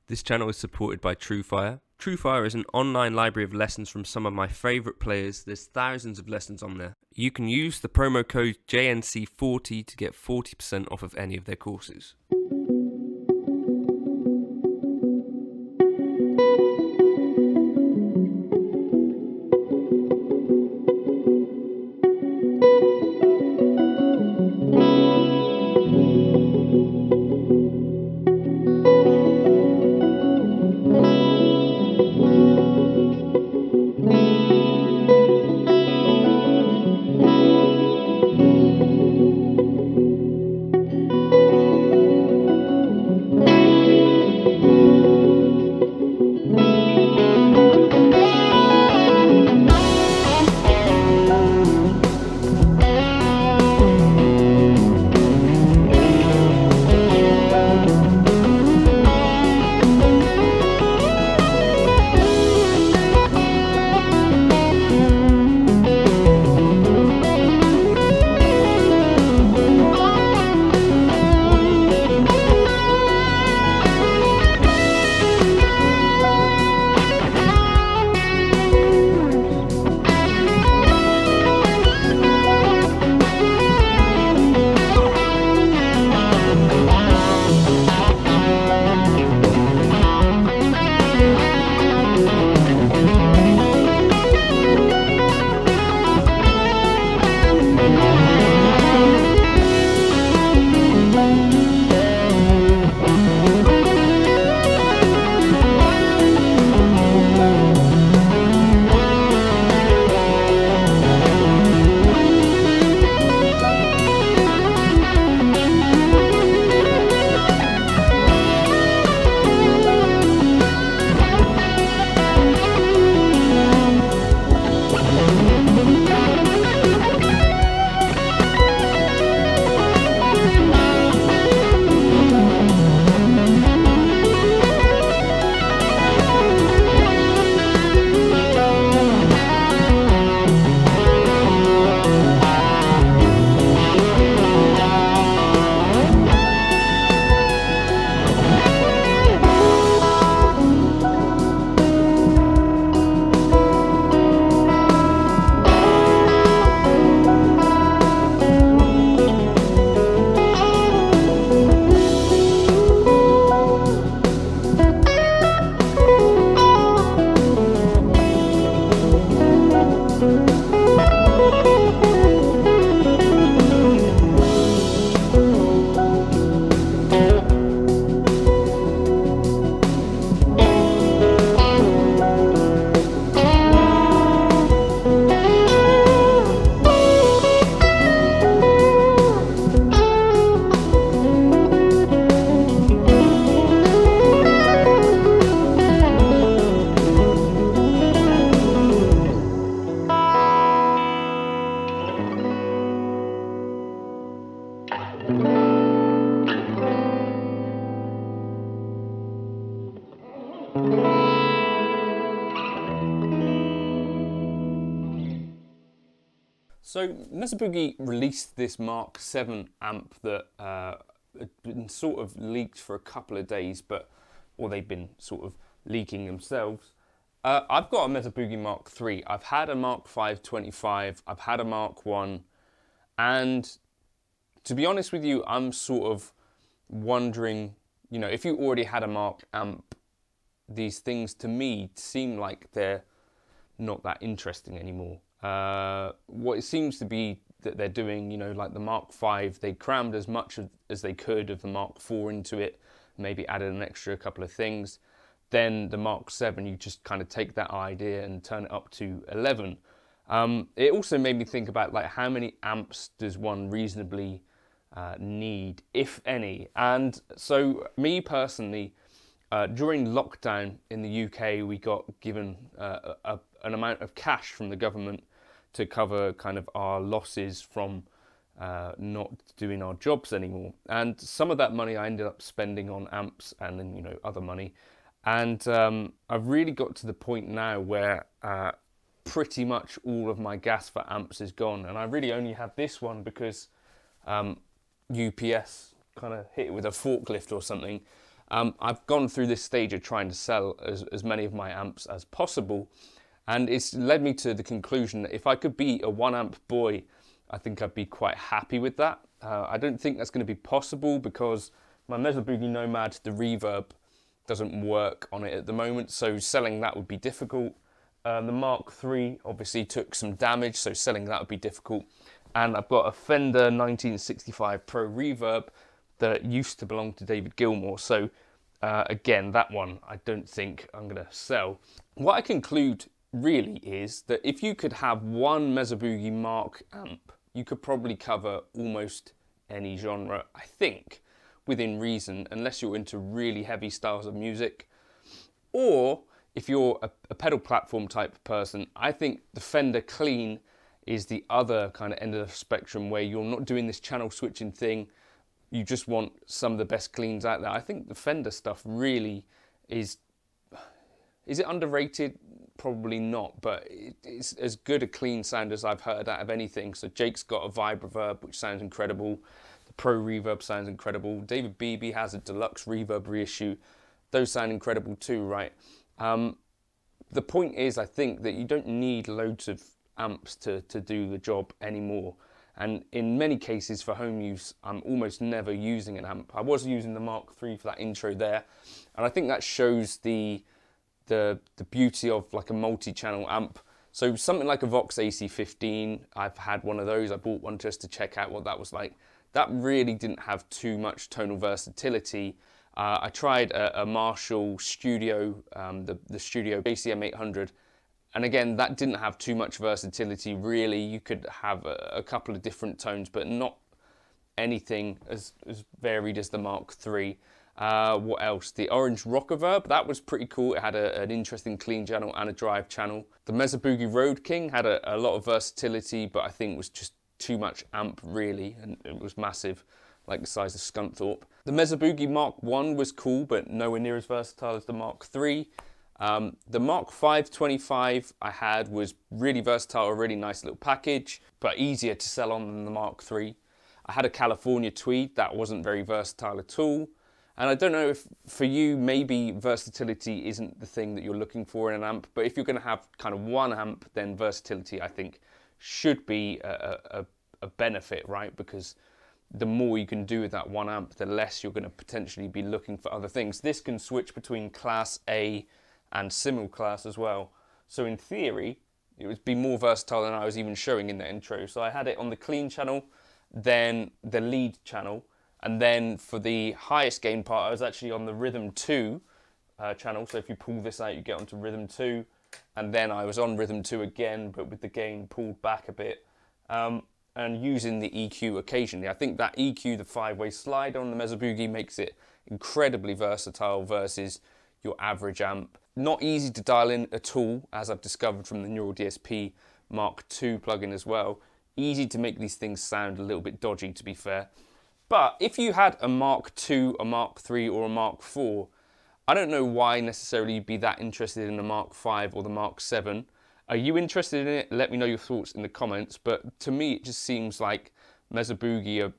This channel is supported by TrueFire. TrueFire is an online library of lessons from some of my favourite players. There's thousands of lessons on there. You can use the promo code JNC40 to get 40% off of any of their courses. So Mesa Boogie released this Mark 7 amp that had been sort of leaked for a couple of days, or they've been sort of leaking themselves. I've got a Mesa Boogie Mark 3. I've had a Mark 525. I've had a Mark 1. And to be honest with you, I'm sort of wondering, you know, if you already had a Mark amp, these things to me seem like they're not that interesting anymore. What it seems to be that they're doing, you know, like the Mark 5, they crammed as much as they could of the Mark 4 into it, maybe added an extra couple of things. Then the Mark 7, you just kind of take that idea and turn it up to 11. It also made me think about, like, how many amps does one reasonably need, if any? And so me personally, during lockdown in the UK, we got given an amount of cash from the government to cover kind of our losses from not doing our jobs anymore. And some of that money I ended up spending on amps and then, you know, other money. And I've really got to the point now where pretty much all of my gas for amps is gone. And I really only have this one because UPS kind of hit it with a forklift or something. I've gone through this stage of trying to sell as many of my amps as possible, and it's led me to the conclusion that if I could be a 1 amp boy, I think I'd be quite happy with that. I don't think that's going to be possible because my Mesa Boogie Nomad, the reverb, doesn't work on it at the moment, so selling that would be difficult. The Mark III obviously took some damage, so selling that would be difficult. And I've got a Fender 1965 Pro Reverb that used to belong to David Gilmour, so again, that one I don't think I'm going to sell. What I conclude really is that if you could have one Mesa Boogie Mark amp, you could probably cover almost any genre, I think, within reason, unless you're into really heavy styles of music. Or if you're a pedal platform type of person, I think the Fender Clean is the other kind of end of the spectrum where you're not doing this channel switching thing. You just want some of the best cleans out there. I think the Fender stuff really is it underrated? Probably not, but it's as good a clean sound as I've heard out of anything. So Jake's got a Vibreverb, which sounds incredible. The Pro Reverb sounds incredible. David Beebe has a deluxe reverb reissue. Those sound incredible too, right? The point is, I think that you don't need loads of amps to do the job anymore. And in many cases for home use, I'm almost never using an amp. I was using the Mark III for that intro there, and I think that shows the beauty of like a multi-channel amp. So something like a Vox AC15, I've had one of those. I bought one just to check out what that was like. That really didn't have too much tonal versatility. I tried a Marshall Studio, the Studio ACM 800, and again, that didn't have too much versatility really. You could have a couple of different tones, but not anything as varied as the Mark III. What else? The Orange Rockaverb, that was pretty cool. It had an interesting clean channel and a drive channel. The Mesa Boogie Road King had a lot of versatility, but I think was just too much amp really, and it was massive, like the size of Scunthorpe. The Mesa Boogie Mark I was cool, but nowhere near as versatile as the Mark III. The Mark 525 I had was really versatile, a really nice little package, but easier to sell on than the Mark III. I had a California Tweed, that wasn't very versatile at all. And I don't know if for you, maybe versatility isn't the thing that you're looking for in an amp, but if you're going to have kind of one amp, then versatility, I think, should be a benefit, right? Because the more you can do with that one amp, the less you're going to potentially be looking for other things. This can switch between Class A and Simul Class as well. So in theory, it would be more versatile than I was even showing in the intro. So I had it on the clean channel, then the lead channel, and then for the highest gain part, I was actually on the Rhythm 2 channel. So if you pull this out, you get onto Rhythm 2. And then I was on Rhythm 2 again, but with the gain pulled back a bit. And using the EQ occasionally. I think that EQ, the 5-way slide on the Mesa Boogie, makes it incredibly versatile versus your average amp. Not easy to dial in at all, as I've discovered from the Neural DSP Mark II plugin as well. Easy to make these things sound a little bit dodgy, to be fair. But if you had a Mark II, a Mark III, or a Mark IV, I don't know why necessarily you'd be that interested in the Mark V or the Mark VII. Are you interested in it? Let me know your thoughts in the comments. But to me, it just seems like Mesa Boogie are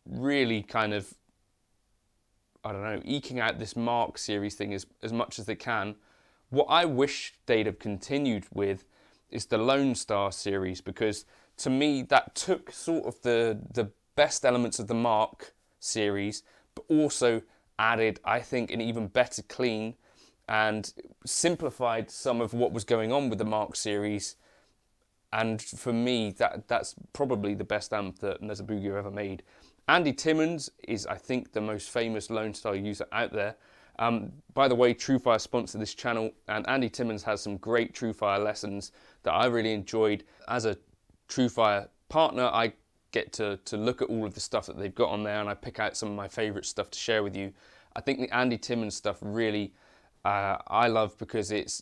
really kind of, I don't know, eking out this Mark series thing as much as they can. What I wish they'd have continued with is the Lone Star series, because to me, that took sort of the best elements of the Mark series, but also added, I think, an even better clean and simplified some of what was going on with the Mark series. And for me, that's probably the best amp that Mesa Boogie have ever made. Andy Timmons is, I think, the most famous Lone Star user out there. By the way, TrueFire sponsored this channel, and Andy Timmons has some great TrueFire lessons that I really enjoyed. As a TrueFire partner, I get to look at all of the stuff that they've got on there, and I pick out some of my favorite stuff to share with you. I think the Andy Timmons stuff really I love, because it's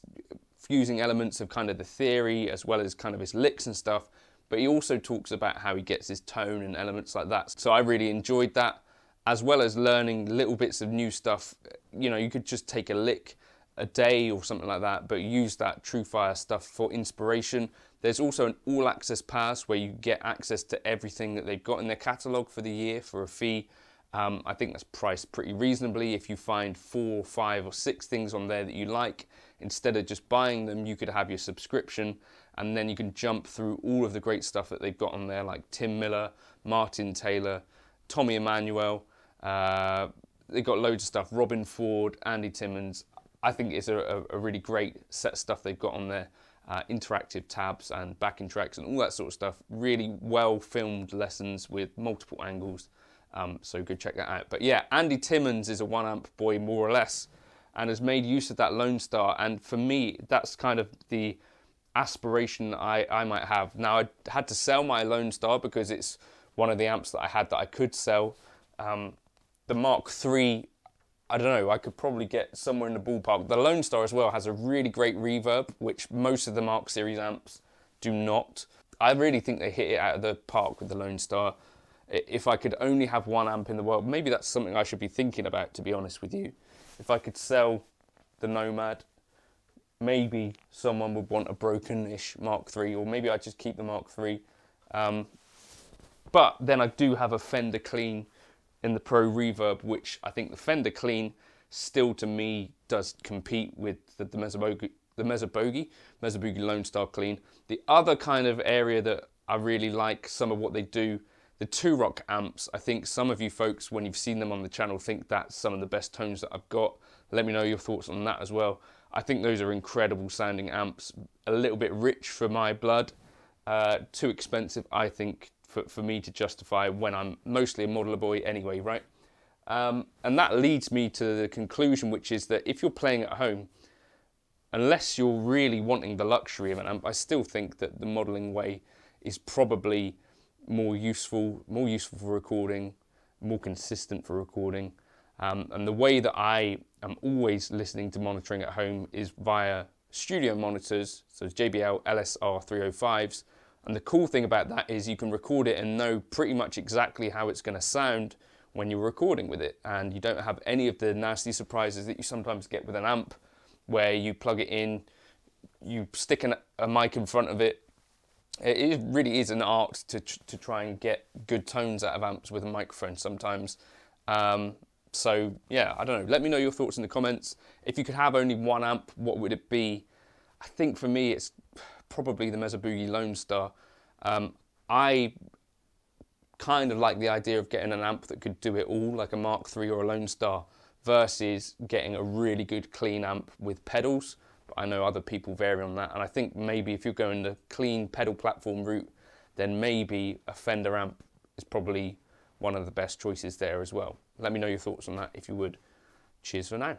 fusing elements of kind of the theory as well as kind of his licks and stuff, but he also talks about how he gets his tone and elements like that. So I really enjoyed that, as well as learning little bits of new stuff. You know, you could just take a lick a day or something like that, but use that TrueFire stuff for inspiration. There's also an all-access pass where you get access to everything that they've got in their catalogue for the year for a fee. I think that's priced pretty reasonably. If you find 4, 5 or 6 things on there that you like, instead of just buying them, you could have your subscription, and then you can jump through all of the great stuff that they've got on there, like Tim Miller, Martin Taylor, Tommy Emmanuel. They've got loads of stuff, Robin Ford, Andy Timmons. I think it's a really great set of stuff they've got on there. Interactive tabs and backing tracks and all that sort of stuff. Really well filmed lessons with multiple angles. So go check that out. But yeah, Andy Timmons is a 1-amp boy, more or less, and has made use of that Lone Star. And for me, that's kind of the aspiration I might have. Now, I had to sell my Lone Star because it's one of the amps that I had that I could sell. The Mark III, I don't know, I could probably get somewhere in the ballpark. The Lone Star as well has a really great reverb, which most of the Mark series amps do not. I really think they hit it out of the park with the Lone Star. If I could only have 1 amp in the world, maybe that's something I should be thinking about, to be honest with you. If I could sell the Nomad, maybe someone would want a broken-ish Mark III, or maybe I'd just keep the Mark III. But then I do have a Fender Clean in the Pro Reverb, which I think the Fender Clean still, to me, does compete with the Mesa Boogie Lone Star Clean. The other kind of area that I really like some of what they do, the 2-Rock amps. I think some of you folks, when you've seen them on the channel, think that's some of the best tones that I've got. Let me know your thoughts on that as well. I think those are incredible sounding amps, a little bit rich for my blood, too expensive, I think, for me to justify when I'm mostly a modeler boy anyway, right? And that leads me to the conclusion, which is that if you're playing at home, unless you're really wanting the luxury of an amp, I still think that the modeling way is probably more useful for recording, more consistent for recording. And the way that I am always listening to monitoring at home is via studio monitors, so JBL LSR 305s. And the cool thing about that is you can record it and know pretty much exactly how it's going to sound when you're recording with it. And you don't have any of the nasty surprises that you sometimes get with an amp, where you plug it in, you stick a mic in front of it. It really is an art to try and get good tones out of amps with a microphone sometimes. So yeah, I don't know. Let me know your thoughts in the comments. If you could have only 1 amp, what would it be? I think for me, it's probably the Mesa Boogie Lone Star. I kind of like the idea of getting an amp that could do it all, like a Mark III or a Lone Star, versus getting a really good clean amp with pedals. But I know other people vary on that, and I think maybe if you're going the clean pedal platform route, then maybe a Fender amp is probably one of the best choices there as well. Let me know your thoughts on that if you would. Cheers for now.